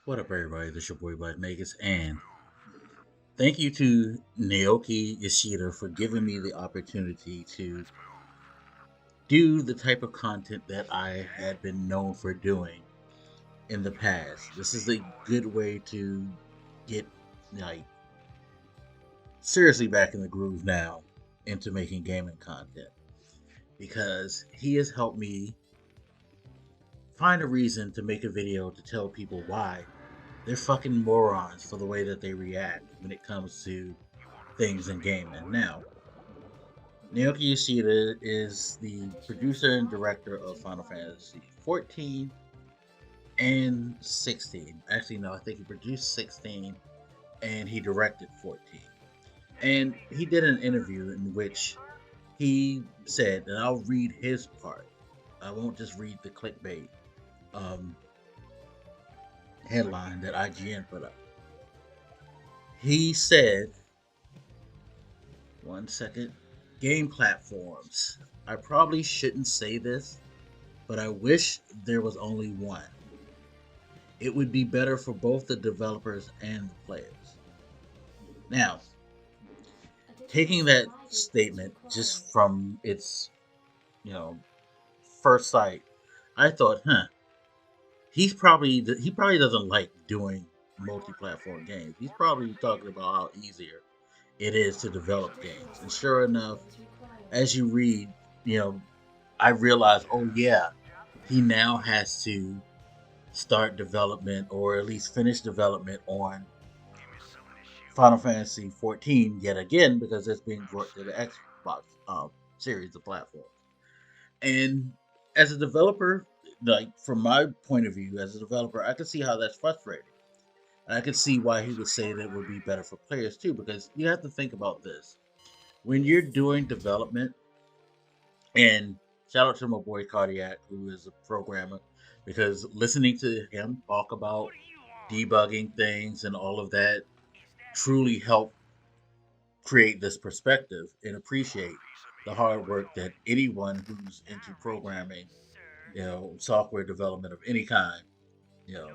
What up, everybody? This is your boy Black Magus, and thank you to Naoki Yoshida for giving me the opportunity to do the type of content that I had been known for doing in the past. This is a good way to get like seriously back in the groove now into making gaming content because he has helped me find a reason to make a video to tell people why they're fucking morons for the way that they react when it comes to things in gaming. Now, Naoki Yoshida is the producer and director of Final Fantasy 14 and 16. Actually, no, I think he produced 16 and he directed 14. And he did an interview in which he said, and I'll read his part. I won't just read the clickbait um, headline that IGN put up. He said, one second, game platforms. I probably shouldn't say this, but I wish there was only one. It would be better for both the developers and the players. Now, taking that statement just from its, you know, first sight, I thought, he probably doesn't like doing multi-platform games. He's probably talking about how easier it is to develop games. And sure enough, as you read, you know, I realized, oh yeah, he now has to start development or at least finish development on Final Fantasy 14 yet again because it's being brought to the Xbox series of platforms. And as a developer, like from my point of view as a developer, I can see how that's frustrating. And I can see why he would say that it would be better for players too, because you have to think about this. When you're doing development, and shout out to my boy Cardiac, who is a programmer, because listening to him talk about debugging things and all of that truly helped create this perspective and appreciate the hard work that anyone who's into programming, software development of any kind, you know,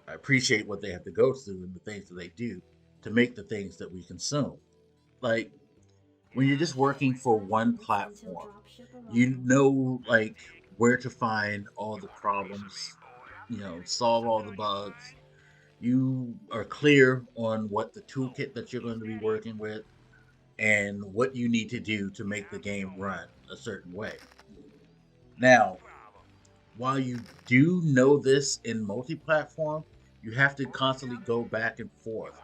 I appreciate what they have to go through and the things that they do to make the things that we consume. Like when you're just working for one platform, you know, like where to find all the problems, solve all the bugs. You are clear on what the toolkit that you're going to be working with and what you need to do to make the game run a certain way. Now, while you do know this in multi platform, you have to constantly go back and forth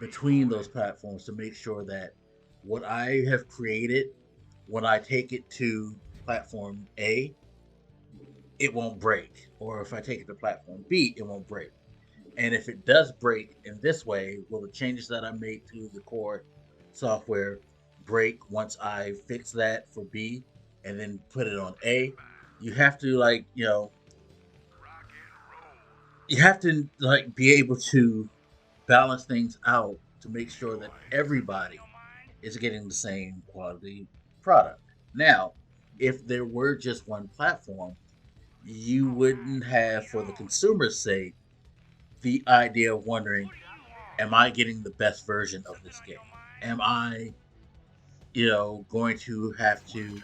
between those platforms to make sure that what I have created, when I take it to platform A, it won't break. Or if I take it to platform B, it won't break. And if it does break in this way, will the changes that I made to the core software break once I fix that for B and then put it on A? You have to you have to like be able to balance things out to make sure that everybody is getting the same quality product. Now, if there were just one platform, you wouldn't have, for the consumer's sake, the idea of wondering, am I getting the best version of this game? Am I, going to have to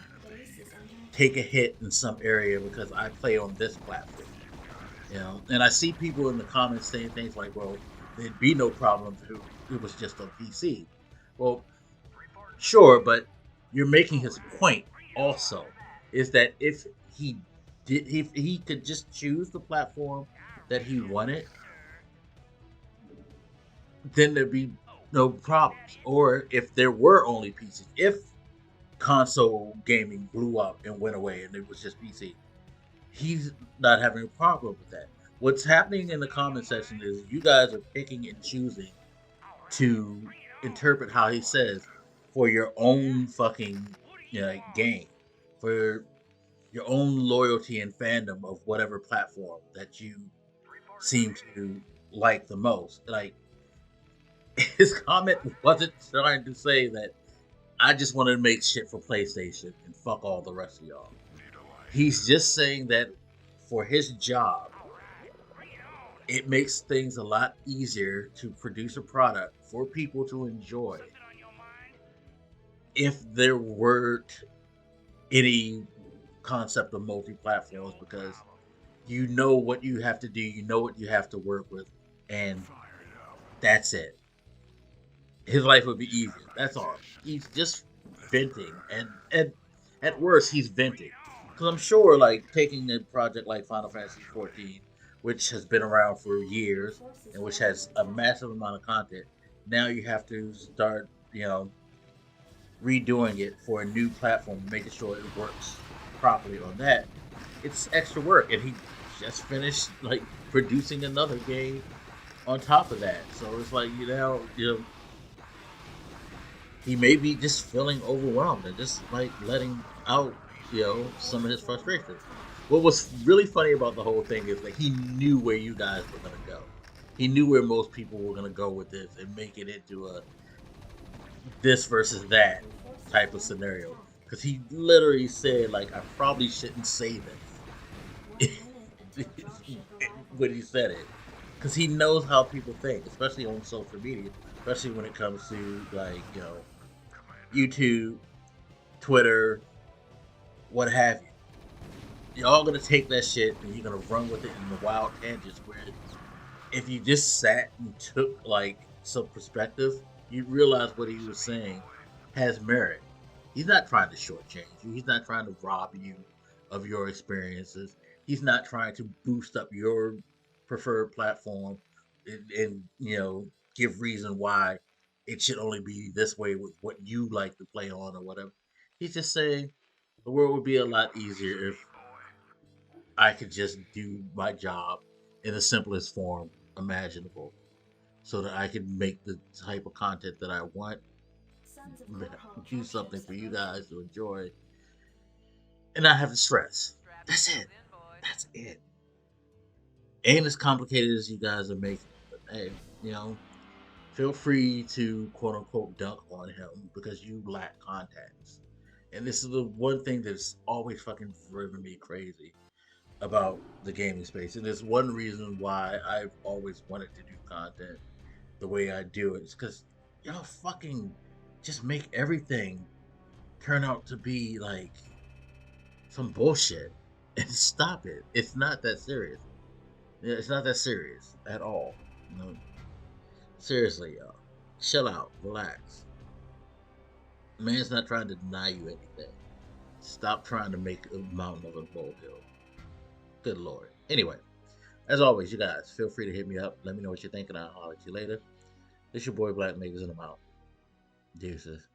take a hit in some area because I play on this platform? And I see people in the comments saying things like, well, there'd be no problem if it was just on PC. Well, sure, but you're making his point also is that if he could just choose the platform that he wanted, then there'd be no problems. Or if there were only PCs, if console gaming blew up and went away and it was just PC, he's not having a problem with that. What's happening in the comment section is you guys are picking and choosing to interpret how he says for your own fucking game, for your own loyalty and fandom of whatever platform that you seem to like the most. Like his comment wasn't trying to say that I just wanted to make shit for PlayStation and fuck all the rest of y'all. He's just saying that for his job, it makes things a lot easier to produce a product for people to enjoy if there weren't any concept of multi-platforms, because you know what you have to do, you know what you have to work with, and that's it. His life would be easier. That's all. He's just venting, and at worst, he's venting. Because I'm sure, like taking a project like Final Fantasy 14, which has been around for years and which has a massive amount of content, now you have to start, redoing it for a new platform, making sure it works properly on that. It's extra work, and he just finished like producing another game on top of that. So it's like he may be just feeling overwhelmed and just like letting out, some of his frustrations. What was really funny about the whole thing is like he knew where you guys were gonna go. He knew where most people were gonna go with this and make it into a this versus that type of scenario. Because he literally said like, I probably shouldn't say this when he said it, because he knows how people think, especially on social media, especially when it comes to like YouTube, Twitter, what have you. You're all gonna take that shit and you're gonna run with it in the wild tangents. Where if you just sat and took like some perspective, you'd realize what he was saying has merit. He's not trying to shortchange you. He's not trying to rob you of your experiences. He's not trying to boost up your preferred platform and give reason why it should only be this way with what you like to play on or whatever. He's just saying the world would be a lot easier if I could just do my job in the simplest form imaginable, so that I can make the type of content that I want, do something for you guys to enjoy, and not have to stress. That's it. That's it. Ain't as complicated as you guys are making it, but hey, feel free to quote unquote dunk on him because you lack contacts. And this is the one thing that's always fucking driven me crazy about the gaming space. And there's one reason why I've always wanted to do content the way I do it. It's because y'all fucking just make everything turn out to be like some bullshit. And stop it. It's not that serious. Yeah, it's not that serious at all. Seriously, y'all. Chill out. Relax. Man's not trying to deny you anything. Stop trying to make a mountain of a molehill. Good lord. Anyway, as always, you guys feel free to hit me up. Let me know what you're thinking. I'll holler at you later. This your boy Blak Magus, and I'm out. Deuces.